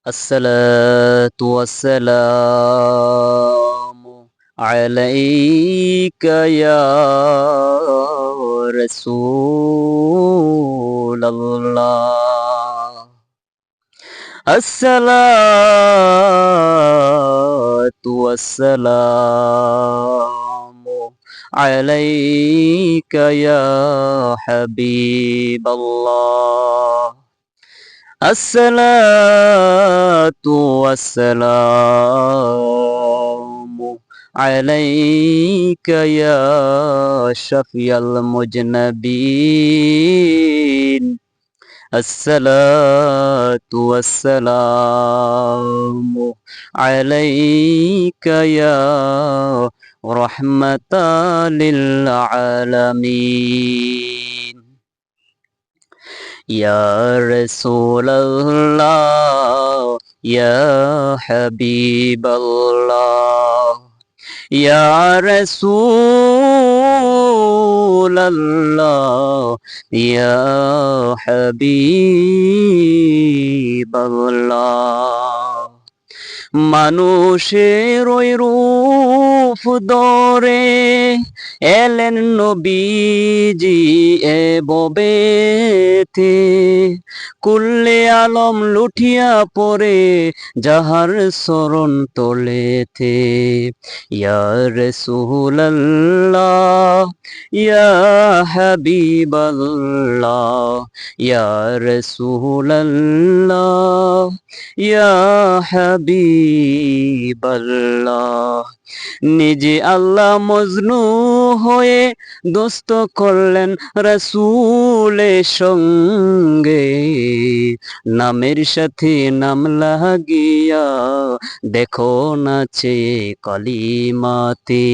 الصلاة والسلام عليك يا رسول الله. الصلاة والسلام عليك يا حبيب الله. الصلاة والسلام عليك يا شفيع المذنبين. الصلاة والسلام عليك يا رحمة للعالمين. يا رسول الله يا حبيب الله يا رسول الله يا حبيب الله মানুষের ওই রূপ ধরে এলেন নবীজি ববেতে, কুল্লে আলম লুঠিয়া পড়ে যাহার শরণ তোলেতে। ইয়া রাসূলুল্লাহ ইয়া হাবিবাল্লাহ ইয়া রাসূলুল্লাহ ইয়া হাবিবাল্লাহ। নিজে আল্লাহ মজনু হয়ে দোস্ত করলেন রাসূলের সঙ্গে, নামের সাথে নাম লাগিয়া দেখো নাচে কলিমাতে।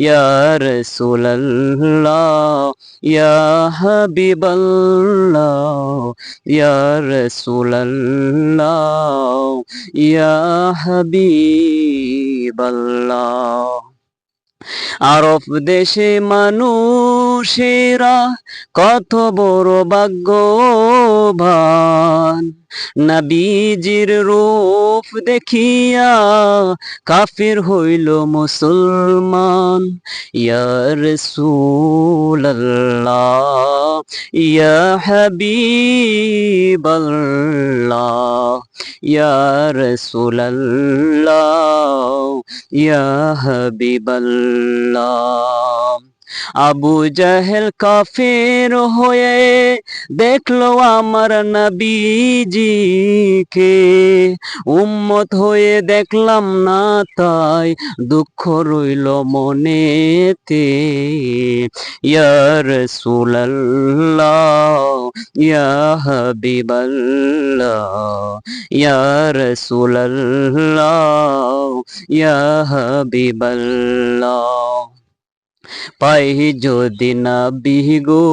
ইয়া রাসূলুল্লাহ ইয়া হাবিবাল্লাহ ইয়া রাসূলুল্লাহ ইয়া হাবিবাল্লাহ। আরব দেশে মানুষেরা কত বড় ভাগ্যবান, নবীজির রূপ দেখিয়া কাফির হইল মুসলমান। ইয়া রাসূলুল্লাহ ইয়া হাবিবাল্লাহ ইয়া রাসূলুল্লাহ ইয়া হাবিবাল্লাহ। আবু জাহেল কাফের হয়ে দেখলো আমার নবীজিকে, উম্মত হয়ে দেখলাম না তাই দুঃখ রইল মনেতে। ইয়া রাসূলুল্লাহ ইয়া হাবিবাল্লাহ ইয়া রাসূলুল্লাহ ইয়া হাবিবাল্লাহ। পাই যদি না বিগো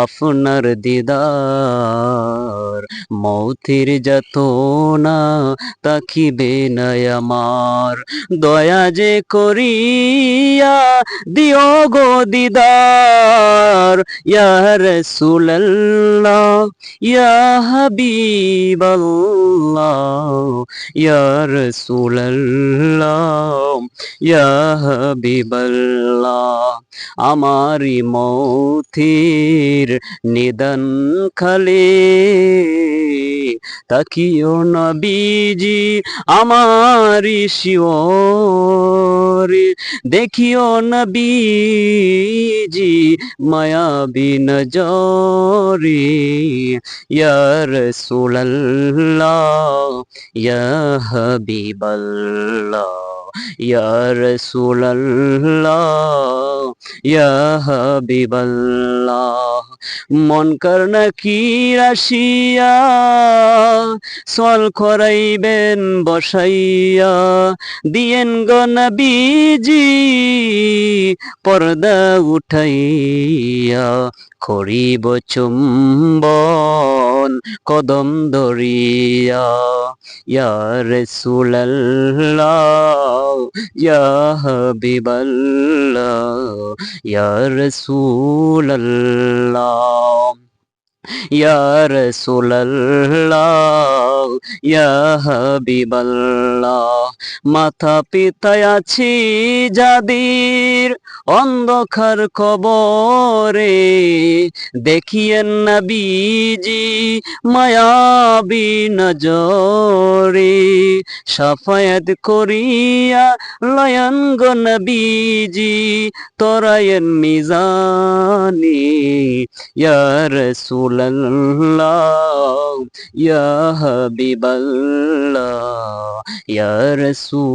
আপনার দিদার, মৌতের যাতনা তাকিবে না আমার। দয়া যে করিয়া দিও গো দিদার। ইয়া রাসূলুল্লাহ ইয়া হাবিবাল্লাহ ইয়া রাসূলুল্লাহ ইয়া হাবিবাল্লাহ। আমারি মৌতের নিদান খালে তাকিও নবীজি আমারি শিওরে, দেখিও নবীজি মায়াবী নজরে। ইয়া রাসূলুল্লাহ ইয়া হাবিবাল্লাহ ইয়া রাসূলুল্লাহ ইয়া হাবিবাল্লাহ। মনকার নাকির আসিয়া সল করাইবেন বসাইয়া, দিয়েন গো নবীজি পর্দা উঠাইয়া। করিব চুম্বন কদম ধরিয়া। ইয়া রাসূলুল্লাহ ইয়া হাবিবাল্লাহ ইয়া রাসূলুল্লাহ। ইয়া রাসূলাল্লাহ ইয়া হাবিবাল্লাহ। মাতা পিতায় আছি যাদের অন্ধকার কবরে, দেখিয়েন নবীজি মায়াবী নজরে, সাফায়াত করিয়া লয়ন গো নবীজি তরায়েন মিজানি। ইয়া রাসূলাল্লাহ ইয়া হাবিবাল্লাহ ইয়া রাসূলাল্লাহ।